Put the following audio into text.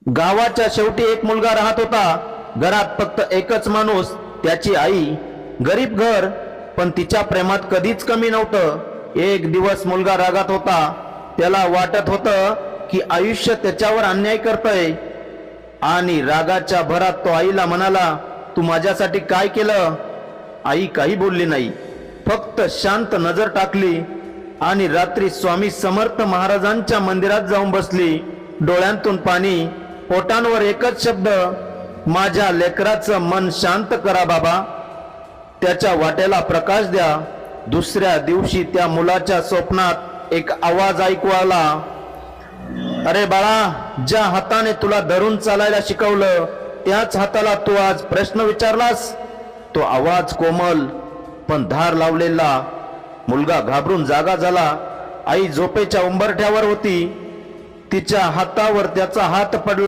गावाच्या शेवटी एक मुलगा राहत होता. घरात फक्त एकच माणूस, त्याची आई. गरीब घर, पण तिच्या प्रेमात कधीच कमी नव्हतं. एक दिवस मुलगा रागात होता. त्याला वाटत होतं की आयुष्य त्याच्यावर अन्याय करतंय. आणि रागाच्या भरात तो आईला म्हणाला, तू माझ्यासाठी काय केलं? आई काही बोलली नाही, फक्त शांत नजर टाकली आणि रात्री स्वामी समर्थ महाराजांच्या मंदिरात जाऊन बसली. डोळ्यांतून पाणी, पोटांवर एकच शब्द, माझ्या लेकराचं मन शांत करा बाबा, त्याच्या वाट्याला प्रकाश द्या. दुसऱ्या दिवशी त्या मुलाच्या स्वप्नात एक आवाज ऐकू आला, अरे बाळा, ज्या हाताने तुला धरून चालायला शिकवलं त्याच हाताला तू आज प्रश्न विचारलास. तो आवाज कोमल पण धार लावलेला. मुलगा घाबरून जागा झाला. आई झोपेच्या उंबरठ्यावर होती. तिच्या हातावर त्याचा हात पडला.